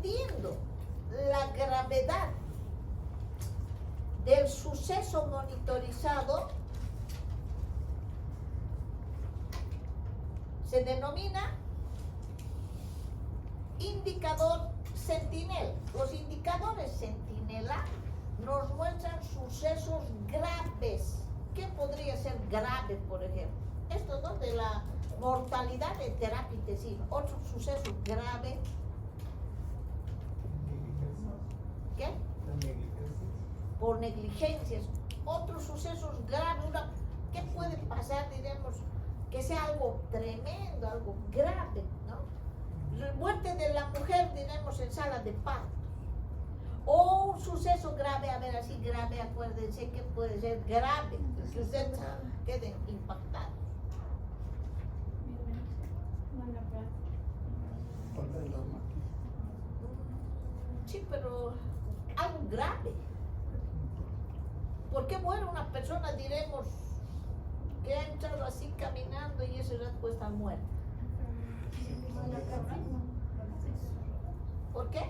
dependiendo la gravedad del suceso monitorizado, se denomina indicador centinela. Los indicadores centinela nos muestran sucesos graves. ¿Qué podría ser grave, por ejemplo? Esto, ¿no? De la mortalidad de terapia intensiva. Otro suceso grave. ¿Qué? Por negligencias. Otros sucesos graves. ¿Qué puede pasar, diremos, que sea algo tremendo, algo grave, ¿no? Muerte de la mujer, diremos, en sala de partos. O un suceso grave, a ver, así grave, acuérdense que puede ser grave, que ustedes queden impactados. Sí, pero algo grave. ¿Por qué muere una persona, diremos, que ha entrado así caminando y ese rato está muerta? ¿Por qué?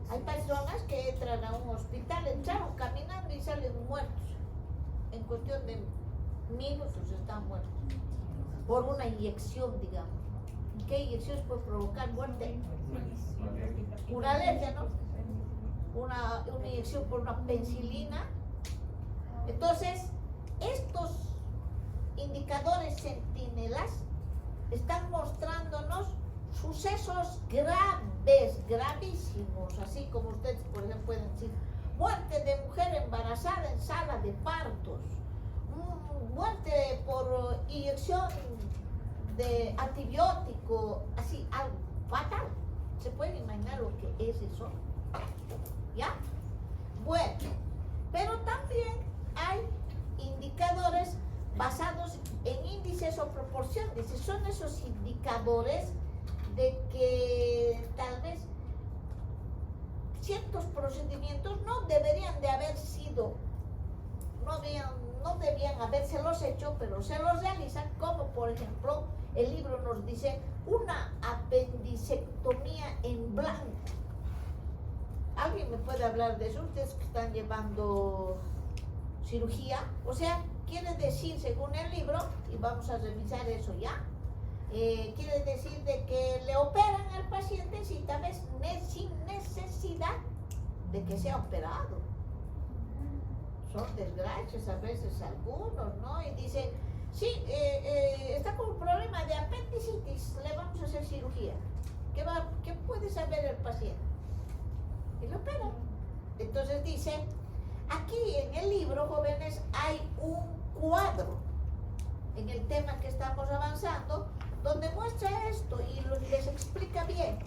Hay personas que entran a un hospital, entraron caminando y salen muertos. En cuestión de minutos están muertos. Por una inyección, digamos. ¿Qué inyecciones puede provocar muerte? Una alergia, ¿no? Una inyección por una penicilina. Entonces, estos indicadores centinelas están mostrándonos sucesos graves, gravísimos, así como ustedes, por ejemplo, pueden decir, muerte de mujer embarazada en sala de partos, muerte por inyección de antibiótico, así, algo fatal. ¿Se pueden imaginar lo que es eso? ¿Ya? Bueno, pero también hay indicadores basados en índices o proporciones. Son esos indicadores de que tal vez ciertos procedimientos no deberían de haber sido, no debían habérselos hecho, pero se los realizan, como por ejemplo el libro nos dice una apendicectomía en blanco. ¿Alguien me puede hablar de eso? Ustedes que están llevando cirugía, o sea, quiere decir, según el libro, y vamos a revisar eso ya, quiere decir de que le operan al paciente sin tal vez sin necesidad de que sea operado. Son desgracias a veces algunos, ¿no? Y dice, sí, está con un problema de apendicitis, le vamos a hacer cirugía. ¿Qué puede saber el paciente? Y lo operan. Entonces dice, aquí en el libro, jóvenes, hay un cuadro en el tema que estamos avanzando, donde muestra esto y les explica bien.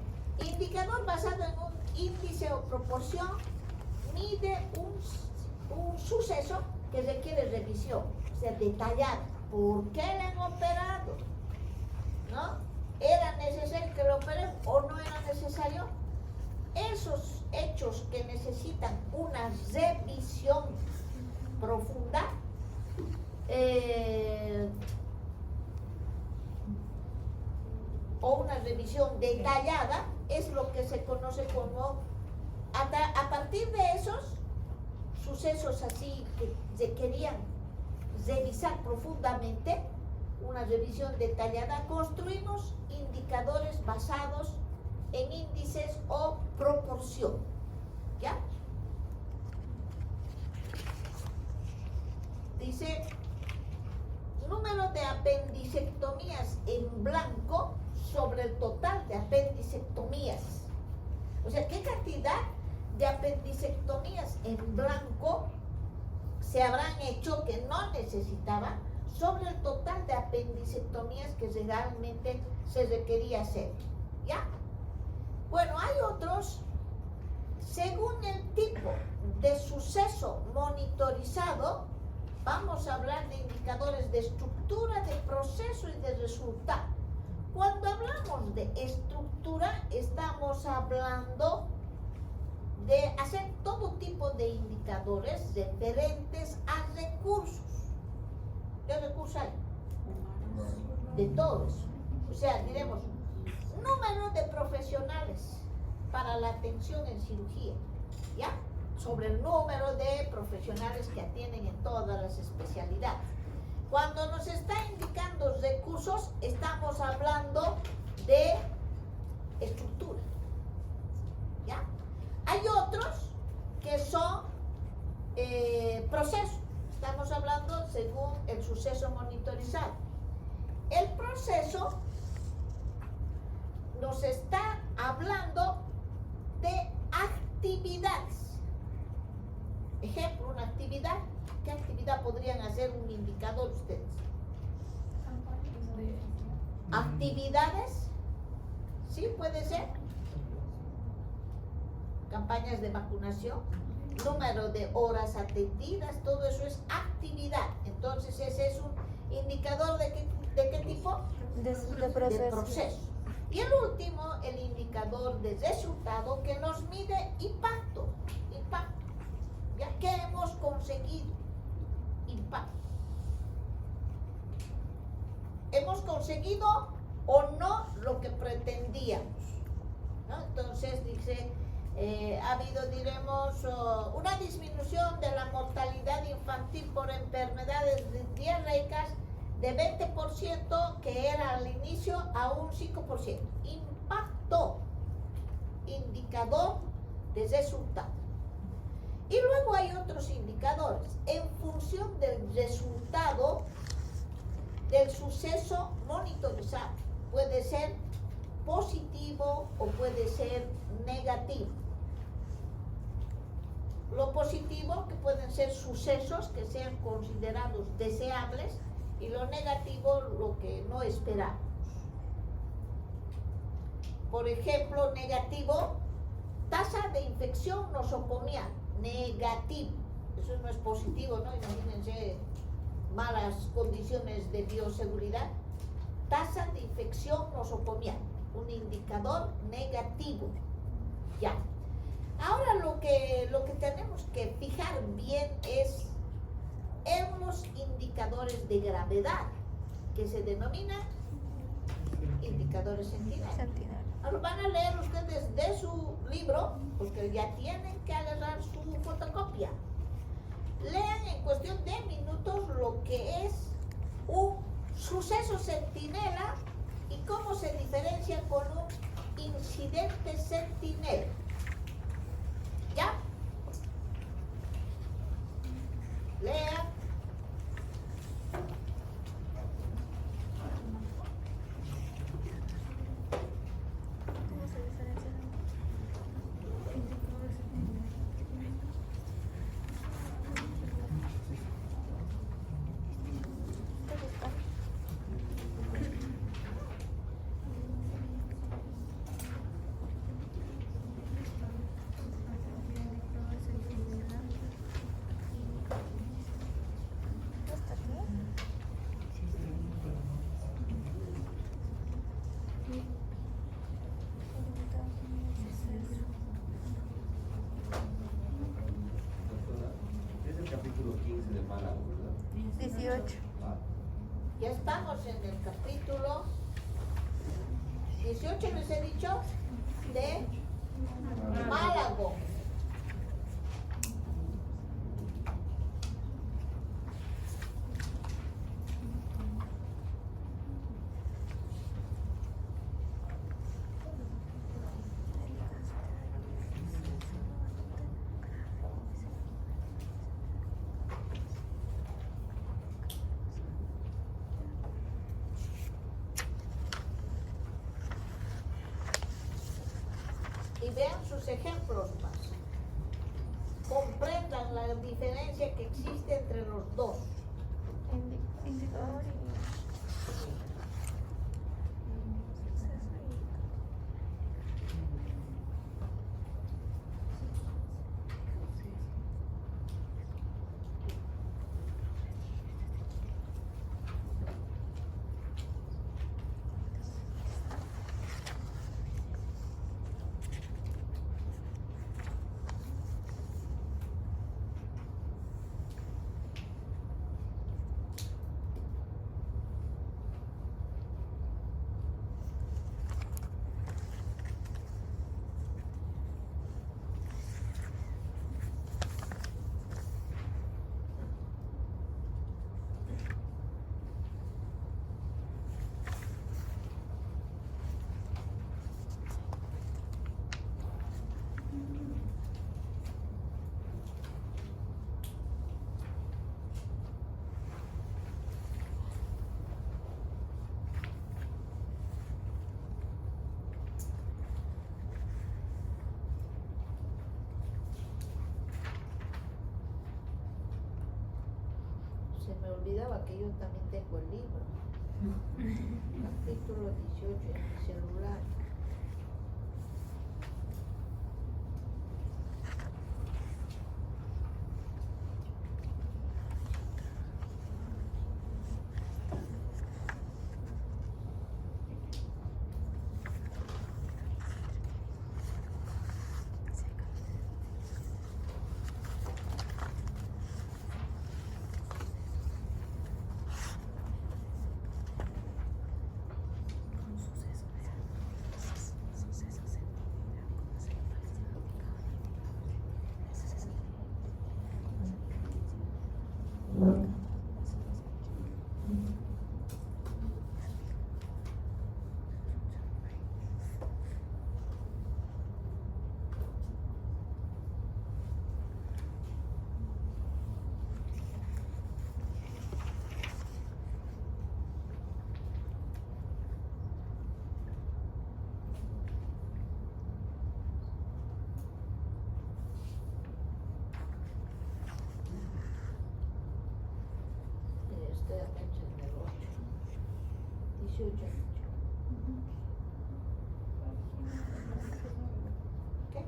Indicador basado en un índice o proporción mide un suceso que requiere revisión, o sea, detallada. ¿Por qué le han operado? ¿No? ¿Era necesario que lo operen o no era necesario? Esos hechos que necesitan una revisión profunda, o una revisión detallada, es lo que se conoce como, a partir de esos sucesos así que se querían revisar profundamente, una revisión detallada, construimos indicadores basados en índices o proporción. ¿Ya? Dice, número de apendicectomías en blanco sobre el total de apendicectomías. O sea, ¿qué cantidad de apendicectomías en blanco se habrán hecho que no necesitaban sobre el total de apendicectomías que realmente se requería hacer? ¿Ya? Bueno, hay otros, según el tipo de suceso monitorizado, vamos a hablar de indicadores de estructura, de proceso y de resultado. Cuando hablamos de estructura, estamos hablando de hacer todo tipo de indicadores referentes a recursos. ¿Qué recursos hay? De todos. O sea, diremos, número de profesionales para la atención en cirugía, ¿ya? Sobre el número de profesionales que atienden en todas las especialidades. Cuando nos está indicando recursos, estamos hablando de estructura, ¿ya? Hay otros que son procesos. Estamos hablando según el suceso monitorizado. El proceso nos está hablando de actividades. Ejemplo, una actividad. ¿Qué actividad podrían hacer un indicador ustedes? Actividades. Sí, puede ser. Campañas de vacunación, número de horas atendidas, todo eso es actividad. Entonces ese es un indicador de qué tipo? De proceso. De proceso. Y el último, el indicador de resultado que nos mide impacto. ¿Ya? ¿Qué hemos conseguido? Impacto. ¿Hemos conseguido o no lo que pretendíamos? ¿No? Entonces dice, ha habido, diremos, una disminución de la mortalidad infantil por enfermedades diarreicas de 20% que era al inicio a un 5%. Impacto, indicador de resultado. Y luego hay otros indicadores. En función del resultado del suceso monitorizado, puede ser positivo o puede ser negativo. Lo positivo, que pueden ser sucesos que sean considerados deseables, y lo negativo, lo que no esperamos. Por ejemplo, negativo, tasa de infección nosocomial, negativo. Eso no es positivo, ¿no? Imagínense malas condiciones de bioseguridad. Tasa de infección nosocomial, un indicador negativo. Ya. Ahora lo que tenemos que fijar bien es en los indicadores de gravedad, que se denominan indicadores Sentinel. Ahora van a leer ustedes de su libro, porque ya tienen que agarrar su fotocopia. Lean en cuestión de minutos lo que es un suceso centinela y cómo se diferencia con un incidente centinela. ¿Ya? Lean. ¿Cómo se diferencian? Es el capítulo 15 de Málaga, ¿verdad? 18. Ya estamos en el capítulo 18, les he dicho, de Málago. Y vean sus ejemplos más. Comprendan la diferencia que existe entre los dos. Indicador y olvidaba que yo también tengo el libro. Capítulo 18 en mi celular. Estoy apenas en el 8. 18 han dicho. ¿Qué?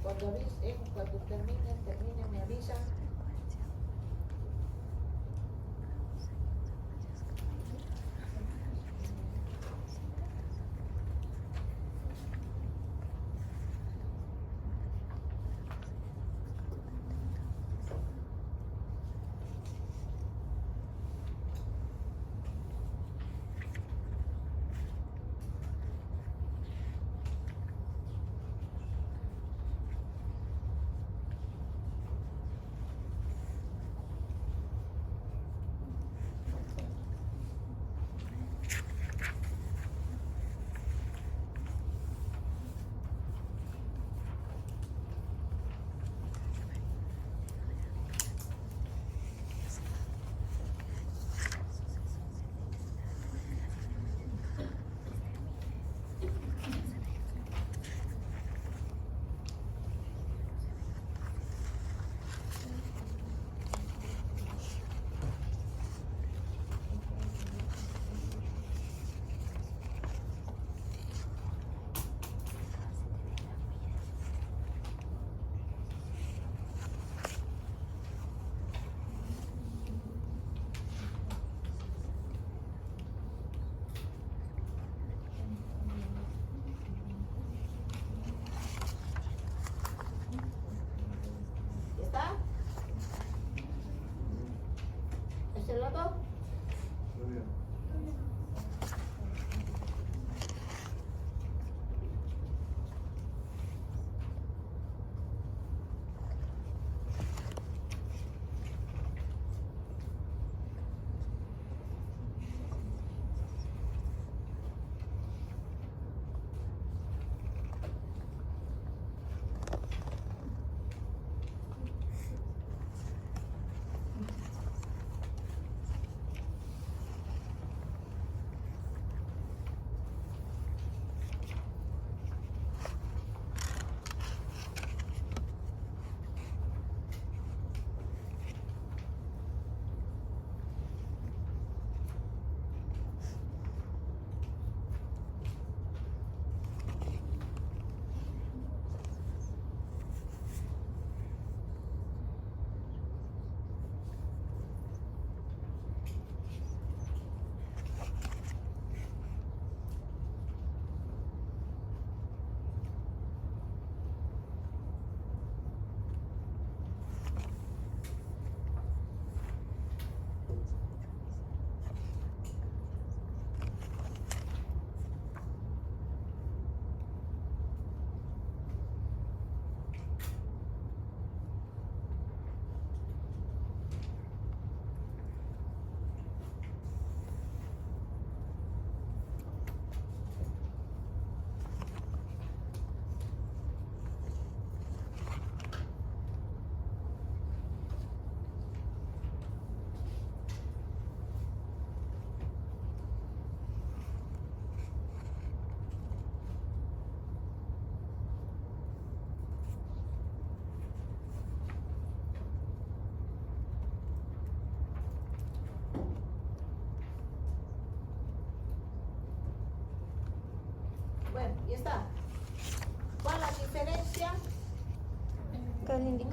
809. Cuando termine, me avisan.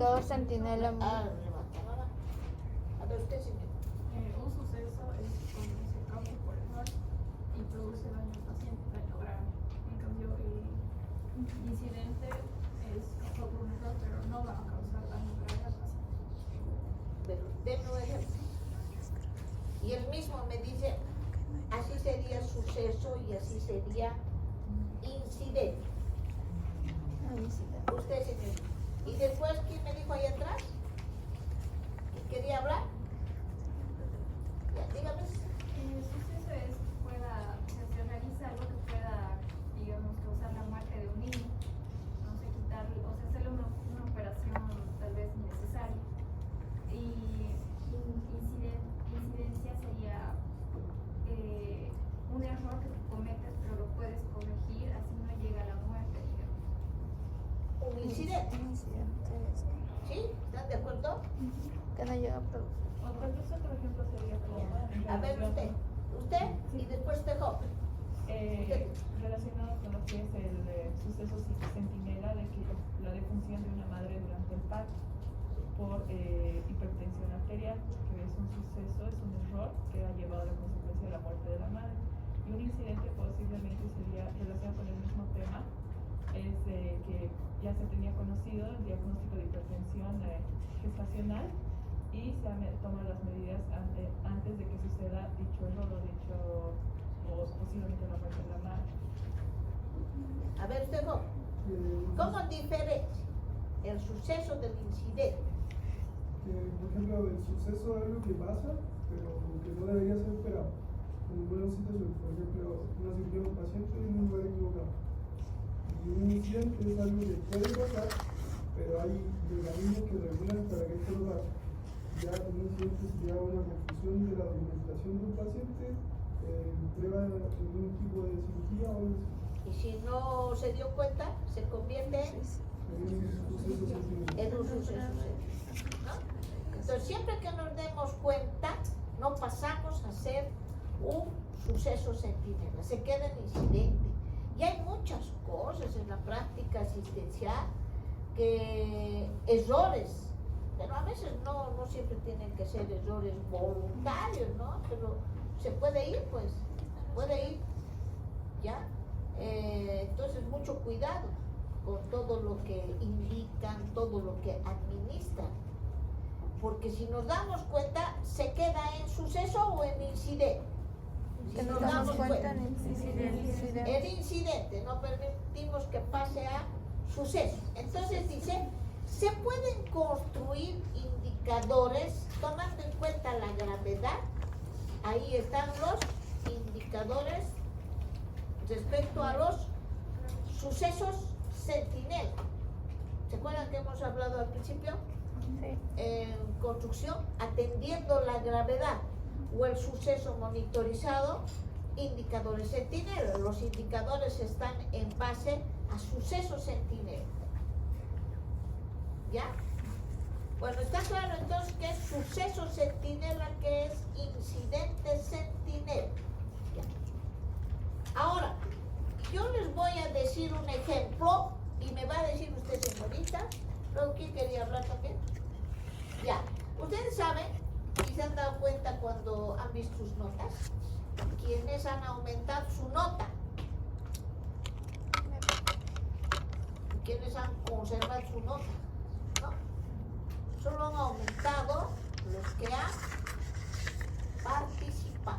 indicador centinela. Levanta la mano. A ver, usted, señor. Un suceso es cuando se cambia por error y produce daño al paciente, daño grave. En cambio, el incidente es causado por un error, pero no va a causar daño grave al paciente. Pero denme un ejemplo. Y él mismo me dice, así sería suceso y así sería incidente. Usted, señor. Y después, ¿quién me dijo ahí atrás? ¿Que quería hablar? Ya, dígame. Suceso es que pueda, o sea, se realiza algo que pueda, digamos, causar la muerte de un niño. No sé, quitarle, o sea, hacerle una operación tal vez innecesaria. Y incidencia sería un error que tú cometes, pero lo puedes corregir, así no llega a la muerte, digamos. Un incidente. Un incidente es ¿Sí? ¿Están de acuerdo? que no llega a producir. Otro ejemplo sería como A ver, usted. Usted y después usted, joven. Relacionado con lo que es el suceso centinela de que la defunción de una madre durante el parto por hipertensión arterial, que es un suceso, es un error que ha llevado a la consecuencia de la muerte de la madre. Y un incidente posiblemente sería relacionado con el mismo tema, es que ya se tenía conocido el diagnóstico de hipertensión gestacional y se han tomado las medidas antes de que suceda dicho error o posiblemente la muerte de la madre. A ver, usted, joven. ¿Cómo diferencia el suceso del incidente? Por ejemplo, el suceso es algo que pasa, pero que no debería ser esperado. En ninguna situación, por ejemplo, una cirugía de un paciente en un lugar equivocado. Y un incidente es algo que puede pasar, pero hay mecanismos que regulan para que esto no pase. Ya un incidente sería una confusión de la documentación de un paciente, prueba de un tipo de cirugía o algo así. Y si no se dio cuenta, se convierte en un suceso sentinela, ¿no? Entonces, siempre que nos demos cuenta, no pasamos a ser un suceso sentinela, se queda en incidente. Y hay muchas cosas en la práctica asistencial, errores, pero a veces no siempre tienen que ser errores voluntarios, ¿no? Pero se puede ir, pues, puede ir, ¿ya? Entonces, mucho cuidado con todo lo que indican, todo lo que administran, porque si nos damos cuenta, se queda en suceso o en incidente. Si nos damos cuenta, en incidente. el incidente, no permitimos que pase a suceso. Entonces dice, se pueden construir indicadores tomando en cuenta la gravedad. Ahí están los indicadores respecto a los sucesos centinela. ¿Se acuerdan que hemos hablado al principio? Sí. En construcción, atendiendo la gravedad o el suceso monitorizado, indicadores centinela. Los indicadores están en base a sucesos centinela. ¿Ya? Bueno, está claro entonces que es suceso centinela, que es incidente centinela. ¿Ya? Ahora, yo les voy a decir un ejemplo y me va a decir usted, señorita, luego quién quería hablar también. Ya, ustedes saben y se han dado cuenta cuando han visto sus notas, quienes han aumentado su nota, quienes han conservado su nota, ¿no? Solo han aumentado los que han participado.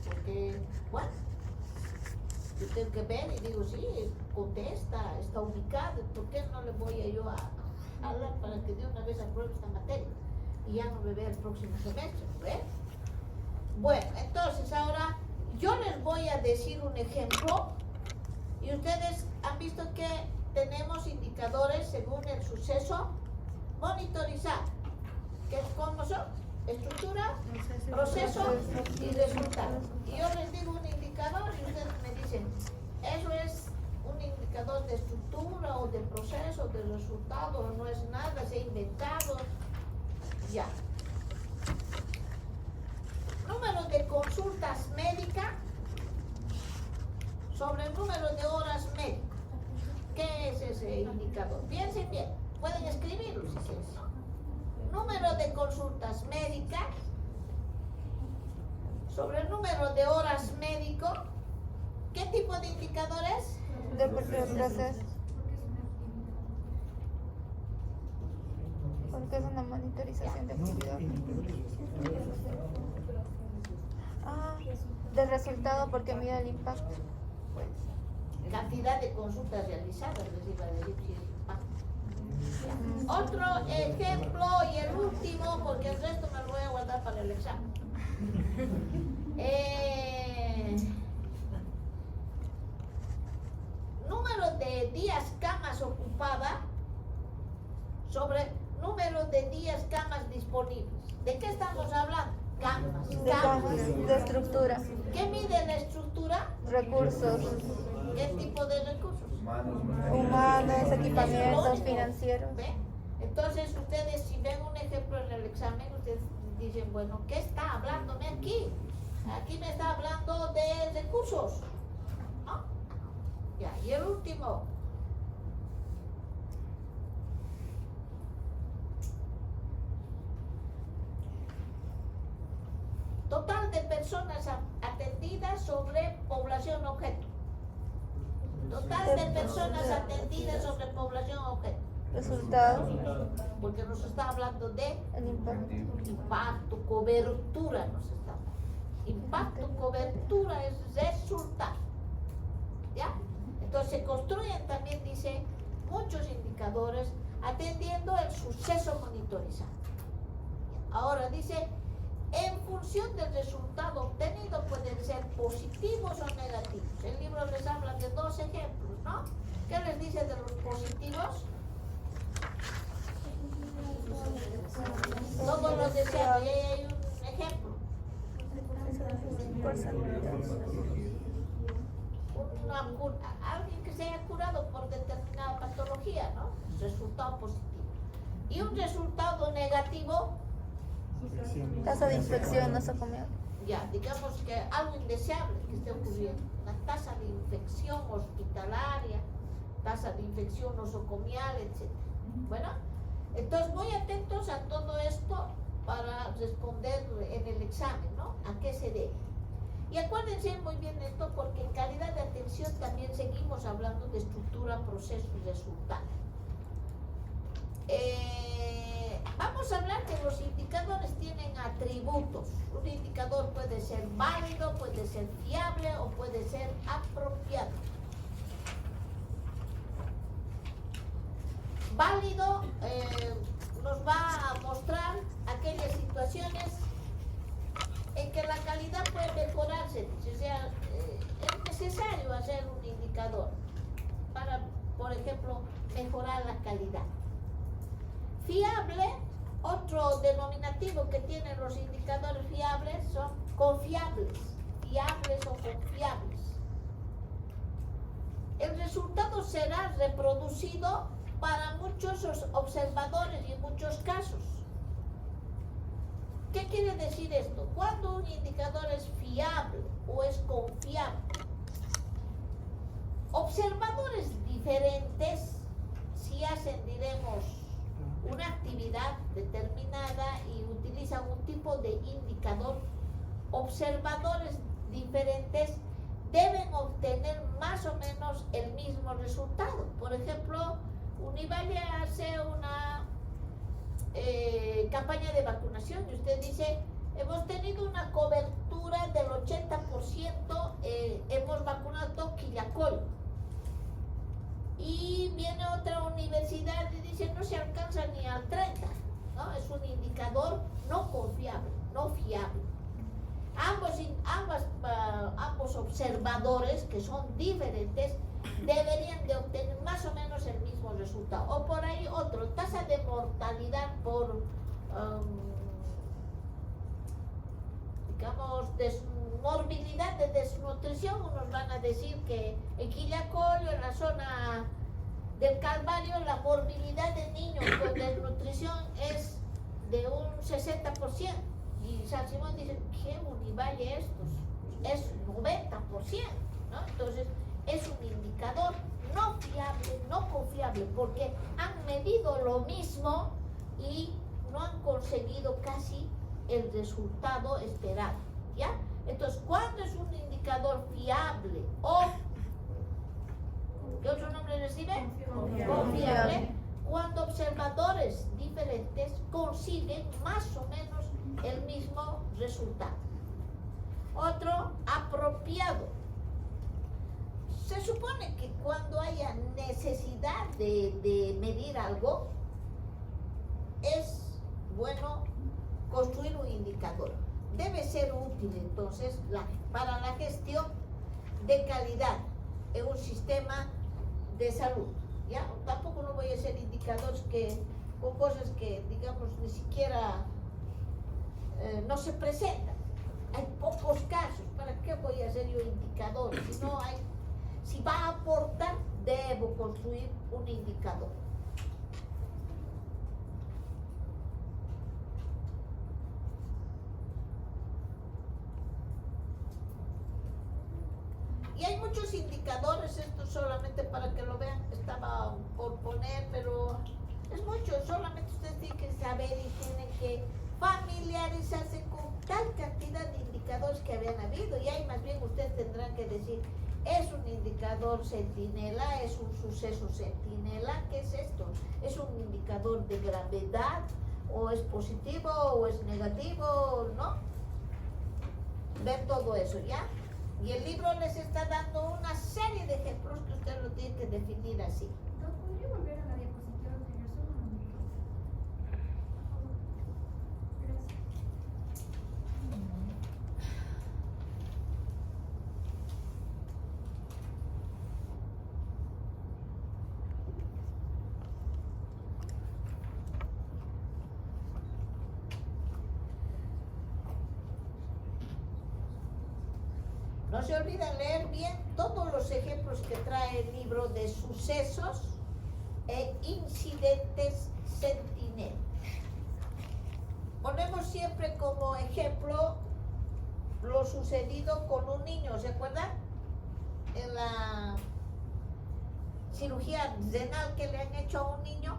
Porque, bueno, yo tengo que ver y digo, sí, contesta, está ubicado, ¿por qué no le voy a yo a hablar para que de una vez apruebe esta materia? Y ya no me vea el próximo semestre, ¿ves? Bueno, entonces ahora yo les voy a decir un ejemplo y ustedes han visto que tenemos indicadores según el suceso monitorizado. ¿Cómo son? Estructura, proceso y resultado. Y yo les digo un indicador y ustedes me dicen, eso es un indicador de estructura o de proceso, de resultado, o no es nada, se ha inventado. Ya. Número de consultas médicas sobre el número de horas médicas. ¿Qué es ese indicador? Piensen bien, pueden escribirlo si quieren. Número de consultas médicas sobre el número de horas médico. ¿Qué tipo de indicador es? De proceso. Porque es una monitorización de actividad. Ah, del resultado porque mide el impacto. Pues. Cantidad de consultas realizadas, les iba a decir si es impacto. Otro ejemplo y el último, porque el resto me lo voy a guardar para el examen. Número de días camas ocupadas sobre número de días camas disponibles. ¿De qué estamos hablando? Camas. De camas, de estructura, ¿Qué mide la estructura? recursos ¿Qué tipo de recursos? humanos, equipamientos financieros. ¿Ve? Entonces ustedes si ven un ejemplo en el examen, ustedes dicen, bueno, ¿qué está hablándome aquí? Aquí me está hablando de recursos. ¿No? Ya, y el último. Total de personas atendidas sobre población objeto. Total de personas atendidas sobre población objeto. Resultado, Porque nos está hablando de el impacto. impacto, cobertura nos está hablando. Impacto, cobertura es resultado. ¿Ya? Entonces se construyen también, dice, muchos indicadores atendiendo el suceso monitorizado. Ahora dice, en función del resultado obtenido pueden ser positivos o negativos. El libro les habla de dos ejemplos, ¿no? ¿Qué les dice de los positivos? Todos los deseables, y ahí hay un ejemplo. Alguien que se haya curado por determinada patología, ¿no? Resultado positivo. Y un resultado negativo, Tasa de infección nosocomial. ya, digamos que algo indeseable que esté ocurriendo. La tasa de infección hospitalaria, tasa de infección nosocomial, etc. Bueno, entonces muy atentos a todo esto para responder en el examen, ¿no? ¿A qué se debe? Y acuérdense muy bien esto porque en calidad de atención también seguimos hablando de estructura, proceso y resultado. Vamos a hablar que los indicadores tienen atributos. Un indicador puede ser válido, puede ser fiable o puede ser apropiado. Válido nos va a mostrar aquellas situaciones en que la calidad puede mejorarse. O sea, es necesario hacer un indicador para, por ejemplo, mejorar la calidad. Fiable, otro denominativo que tienen los indicadores fiables son confiables, fiables o confiables. El resultado será reproducido para muchos observadores y en muchos casos. ¿Qué quiere decir esto? Cuando un indicador es fiable o es confiable, observadores diferentes, si hacen, diremos, una actividad determinada y utilizan un tipo de indicador, observadores diferentes deben obtener más o menos el mismo resultado. Por ejemplo, Univalle hace una campaña de vacunación y usted dice, hemos tenido una cobertura del 80%, hemos vacunado Quillacol. Y viene otra universidad y dice, no se alcanza ni al 30%, ¿no? Es un indicador no confiable, no fiable. Ambos observadores, que son diferentes, deberían de obtener más o menos el mismo resultado. O por ahí otro, tasa de mortalidad por, digamos, morbilidad de desnutrición. Unos van a decir que en Quillacollo, en la zona del Calvario, la morbilidad de niños con desnutrición es de un 60%. Y San Simón dice, ¿qué Univalle estos? Es 90%, ¿no? Entonces, es un indicador no fiable, no confiable, porque han medido lo mismo y no han conseguido casi el resultado esperado, ¿ya? Entonces, ¿cuándo es un indicador fiable o qué otro nombre recibe? Confiable. Cuando observadores diferentes consiguen más o menos el mismo resultado. Otro, apropiado. Se supone que cuando haya necesidad de medir algo, es bueno construir un indicador. Debe ser útil entonces para la gestión de calidad en un sistema de salud. ¿Ya? Tampoco no voy a hacer indicadores con cosas que, digamos, ni siquiera no se presentan. Hay pocos casos. ¿Para qué voy a hacer yo indicadores? Si va a aportar, debo construir un indicador. Y hay muchos indicadores, esto solamente para que lo vean, estaba por poner, pero es mucho, solamente ustedes tienen que saber y tienen que familiarizarse con tal cantidad de indicadores que habían habido, y ahí más bien ustedes tendrán que decir, ¿es un indicador centinela? ¿Es un suceso centinela? ¿Qué es esto? ¿Es un indicador de gravedad? ¿O es positivo? ¿O es negativo? ¿No? Ver todo eso, ¿ya? Y el libro les está dando una serie de ejemplos que usted lo tiene que definir así. ¿Podría volver a la diapositiva anterior solo un momento? Gracias. No se olviden leer bien todos los ejemplos que trae el libro de sucesos e incidentes centinela. Ponemos siempre como ejemplo lo sucedido con un niño, ¿se acuerdan? En la cirugía renal que le han hecho a un niño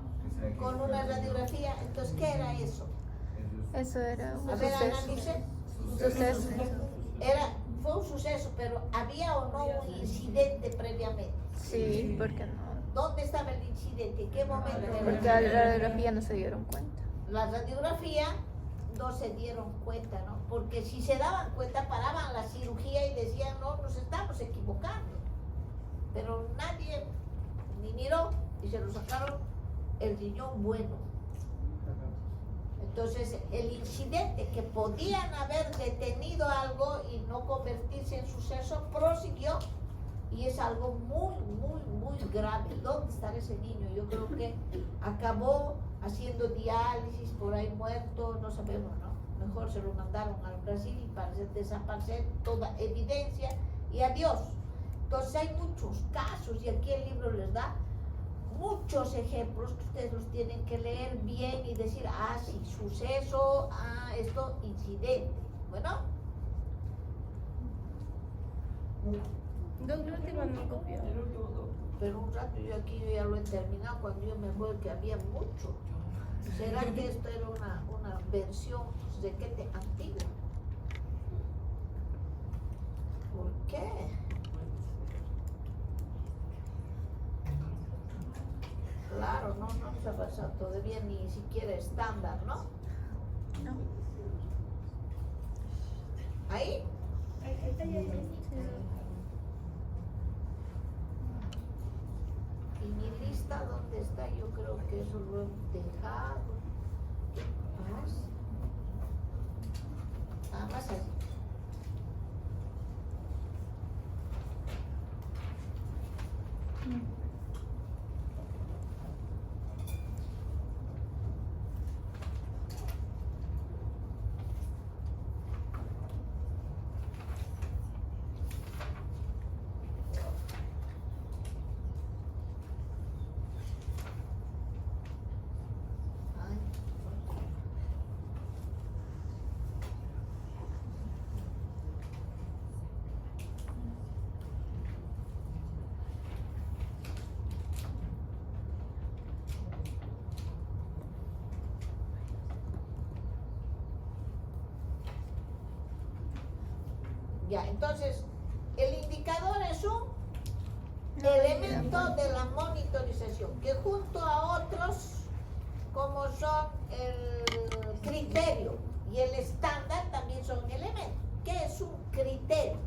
con una radiografía. Entonces, ¿qué era eso? Eso era un A ver, suceso. analice. Suceso. Fue un suceso, pero ¿había o no un incidente previamente? Sí, porque no. ¿Dónde estaba el incidente? ¿En qué momento? Porque a la radiografía no se dieron cuenta. La radiografía no se dieron cuenta, ¿no? Porque si se daban cuenta, paraban la cirugía y decían, no, nos estamos equivocando. Pero nadie ni miró y se lo sacaron el riñón bueno. Entonces, el incidente que podían haber detenido algo y no convertirse en suceso, prosiguió, y es algo muy, muy, muy grave. ¿Dónde está ese niño? Yo creo que acabó haciendo diálisis, por ahí muerto, no sabemos, ¿no? Mejor se lo mandaron al Brasil y para desaparecer toda evidencia y adiós. Entonces hay muchos casos y aquí el libro les da muchos ejemplos que ustedes los tienen que leer bien y decir, ah, sí, suceso, ah, esto, incidente. Bueno. Dos últimas no copió. Pero un rato yo aquí yo ya lo he terminado cuando yo me acuerdo que había mucho. ¿Será que esto era una versión requete antigua? ¿Por qué? Claro, no se ha pasado todavía ni siquiera estándar, ¿no? No. ¿Ahí? Ahí está ya. ¿Y mi lista dónde está? Yo creo que eso lo he dejado. Más allí. Ya, entonces, el indicador es un elemento de la monitorización que junto a otros como son el criterio y el estándar también son elementos. ¿Qué es un criterio?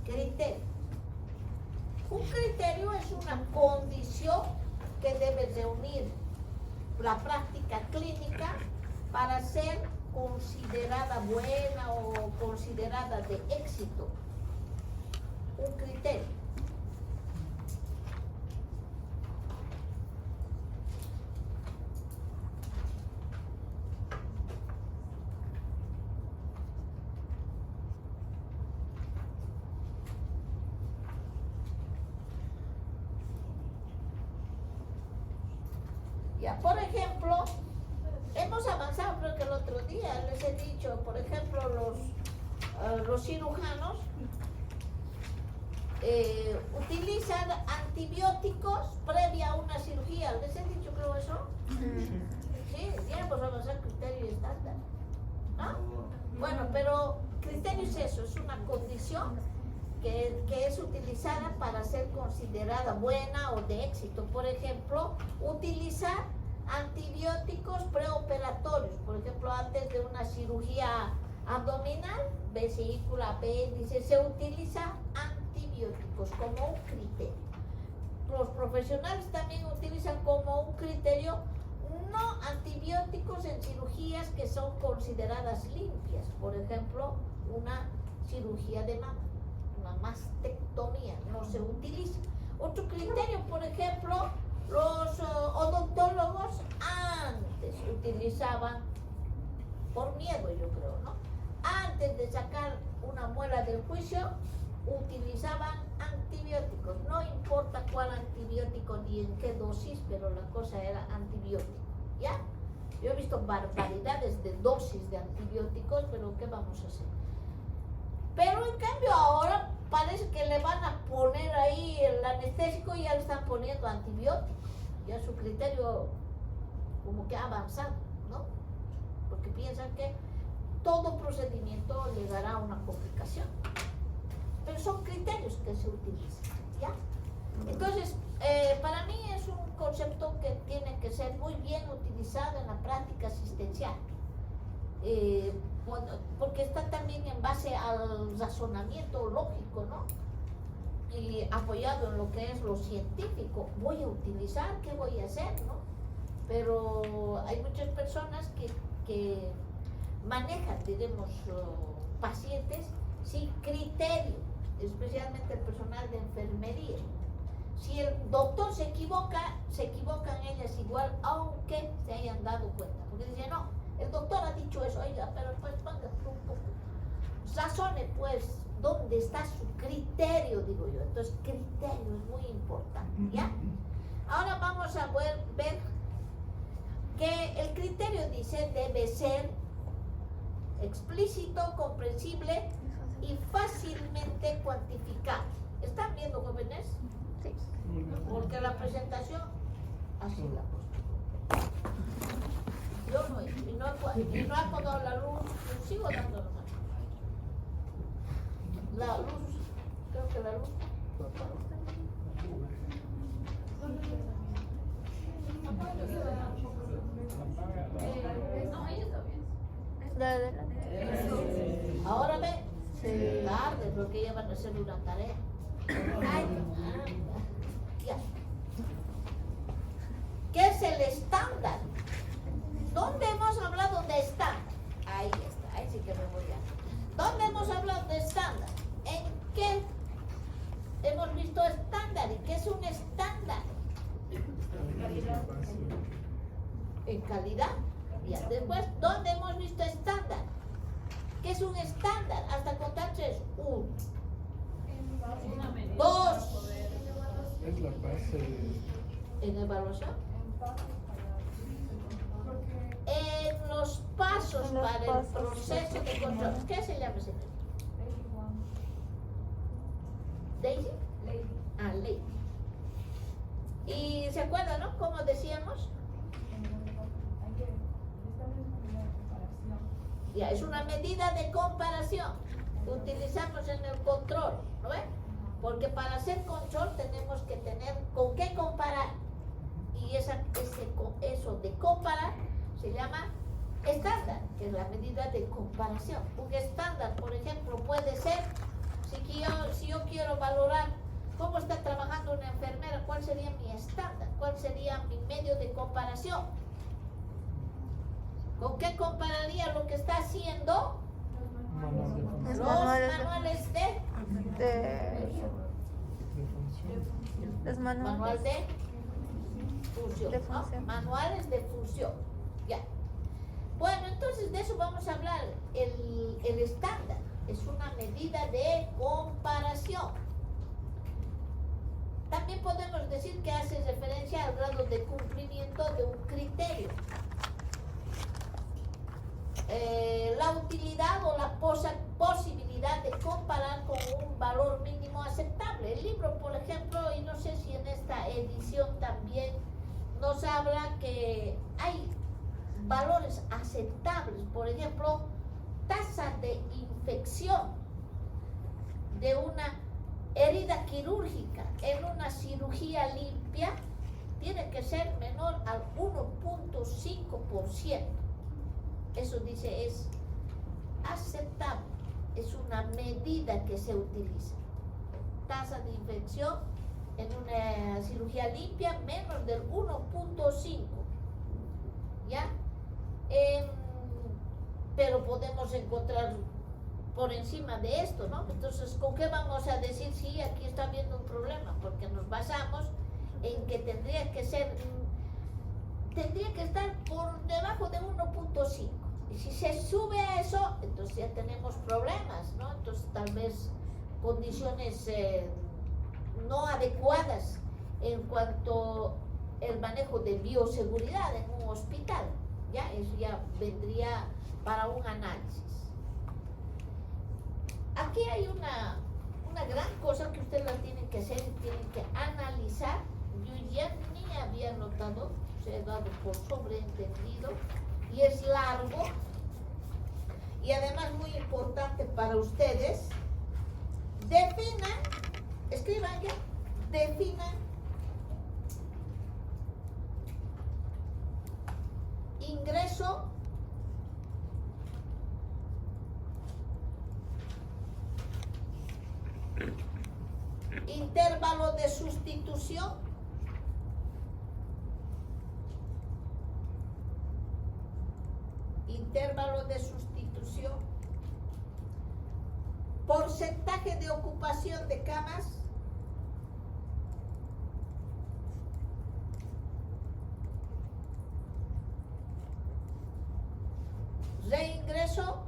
Criterio. Un criterio es una condición que debe reunir la práctica clínica para ser considerada buena o considerada de éxito. Un criterio. Ya, por ejemplo, hemos avanzado, creo que el otro día les he dicho, por ejemplo, los cirujanos utilizan antibióticos previa a una cirugía. ¿Les he dicho, creo, eso? Sí, ya hemos avanzado criterio y estándar. ¿No? Bueno, pero criterio es eso, es una condición que es utilizada para ser considerada buena o de éxito. Por ejemplo, utilizar antibióticos preoperatorios. Por ejemplo, antes de una cirugía abdominal, vesícula, apéndice, se utiliza antibióticos como un criterio. Los profesionales también utilizan como un criterio no antibióticos en cirugías que son consideradas limpias. Por ejemplo, una cirugía de mama, una mastectomía, no se utiliza. Otro criterio, por ejemplo, los odontólogos antes utilizaban, por miedo yo creo, ¿no? Antes de sacar una muela del juicio, utilizaban antibióticos. No importa cuál antibiótico ni en qué dosis, pero la cosa era antibiótico, ¿ya? Yo he visto barbaridades de dosis de antibióticos, pero ¿qué vamos a hacer? Pero en cambio ahora parece que le van a poner ahí el anestésico y ya le están poniendo antibióticos. Ya su criterio como que ha avanzado, ¿no? Porque piensan que todo procedimiento le dará una complicación. Pero son criterios que se utilizan, ¿ya? Entonces, para mí es un concepto que tiene que ser muy bien utilizado en la práctica asistencial. Porque está también en base al razonamiento lógico, ¿no? Y apoyado en lo que es lo científico. Voy a utilizar, ¿qué voy a hacer, no? Pero hay muchas personas que manejan, diremos, pacientes sin criterio, especialmente el personal de enfermería. Si el doctor se equivocan ellas igual, aunque se hayan dado cuenta. Porque dicen, no, el doctor ha dicho eso, oiga, pero pues ponga un poco. Razone, pues, ¿dónde está su criterio? Digo yo. Entonces, criterio es muy importante, ¿ya? Ahora vamos a ver que el criterio dice debe ser explícito, comprensible y fácilmente cuantificable. ¿Están viendo, jóvenes? Sí. Porque la presentación así la puesto. Yo no, y no ha apagado la luz, yo sigo dando la luz, creo que la luz. No, ahí está bien. De adelante. Ahora ve, Sí. tarde, porque ya van a hacer una tarea. Ay, ya. ¿Qué es el estándar? ¿Dónde hemos hablado de estándar? Ahí está, ahí sí que me voy a. ¿Dónde hemos hablado de estándar? ¿En qué hemos visto estándar? ¿Y qué es un estándar? En calidad. Ya. Después, ¿dónde hemos visto estándar? ¿Qué es un estándar? Hasta contar 3. 1, Una medida 2. para poder- Es la base. En evaluación. En los pasos En los para el pasos. proceso de control. ¿Qué se llama ese? Daisy. Ah, ley. Y se acuerdan, ¿no? Como decíamos, ya es una medida de comparación. utilizamos en el control, ¿no ves? Porque para hacer control tenemos que tener con qué comparar. Y eso de comparar se llama estándar, que es la medida de comparación. Un estándar, por ejemplo, puede ser, si yo quiero valorar cómo está trabajando una enfermera, ¿cuál sería mi estándar? ¿Cuál sería mi medio de comparación? ¿Con qué compararía lo que está haciendo? Los Los manuales de los manual manuales de función, de ¿no? función. Manuales de función, ya. Bueno, entonces de eso vamos a hablar. El estándar es una medida de comparación. También podemos decir que hace referencia al grado de cumplimiento de un criterio. La utilidad o la posibilidad de comparar con un valor mínimo aceptable. El libro, por ejemplo, y no sé si en esta edición también nos habla que hay valores aceptables, por ejemplo, tasa de infección de una herida quirúrgica en una cirugía limpia tiene que ser menor al 1.5%. Eso dice es aceptable, es una medida que se utiliza. Tasa de infección en una cirugía limpia menos del 1.5, ¿ya? Pero podemos encontrar por encima de esto, ¿no? Entonces, ¿con qué vamos a decir sí, aquí está habiendo un problema? Porque nos basamos en que tendría que estar por debajo de 1.5. Y si se sube a eso, entonces ya tenemos problemas, ¿no? Entonces tal vez condiciones no adecuadas en cuanto al manejo de bioseguridad en un hospital, ¿ya? Eso ya vendría para un análisis. Aquí hay una gran cosa que ustedes la tienen que hacer y tienen que analizar. Yo ya ni había notado, se ha dado por sobreentendido y es largo y además muy importante para ustedes. Definan, escriban ya, definan ingreso, intervalo de sustitución, porcentaje de ocupación de camas, reingreso,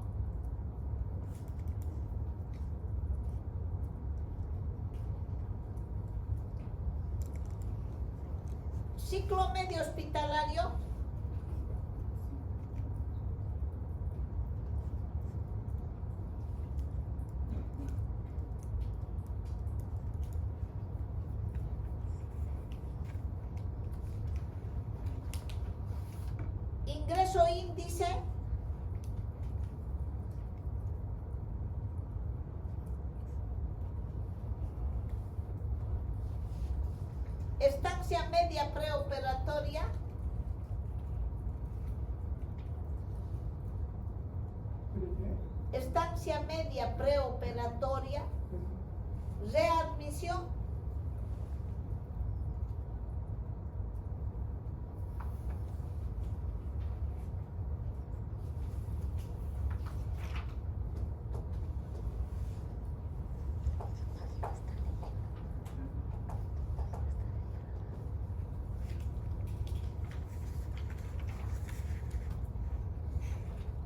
ciclo medio hospitalario, ingreso índice, estancia media preoperatoria, estancia media preoperatoria, readmisión,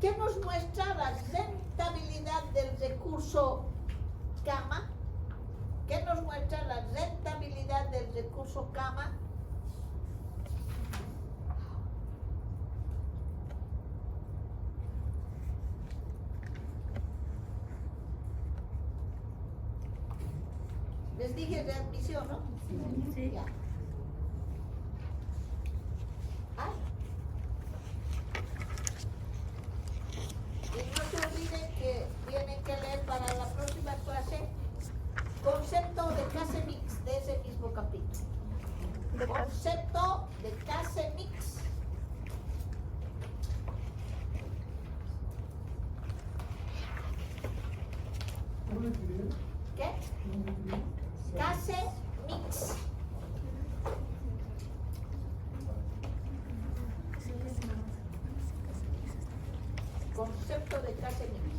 ¿qué nos muestra la rentabilidad del recurso cama? ¿Qué nos muestra la rentabilidad del recurso cama? Les dije readmisión, ¿no? Sí. Ya. Y no se olviden que tienen que leer para la De casa. Concepto de case mix. ¿Cómo lo escribieron? ¿Qué? ¿Cómo lo escribieron? Case mix. Concepto de case mix.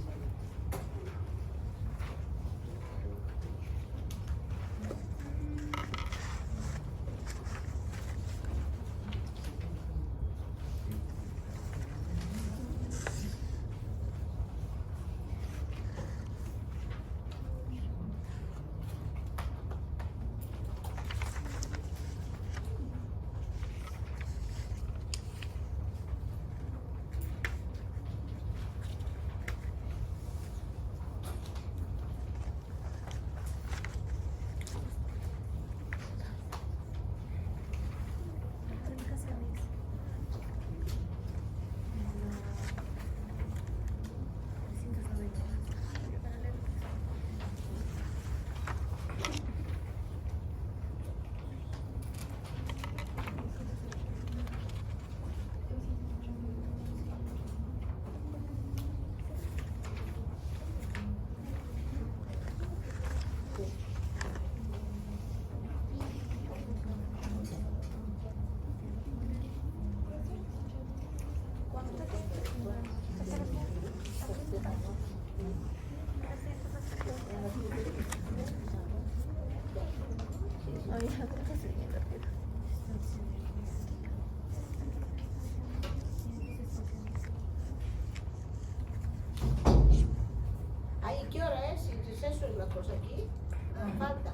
Ay, ya, creo que sí, bien rápido. ¿Ahí qué hora es? Si es eso es la cosa aquí. Falta.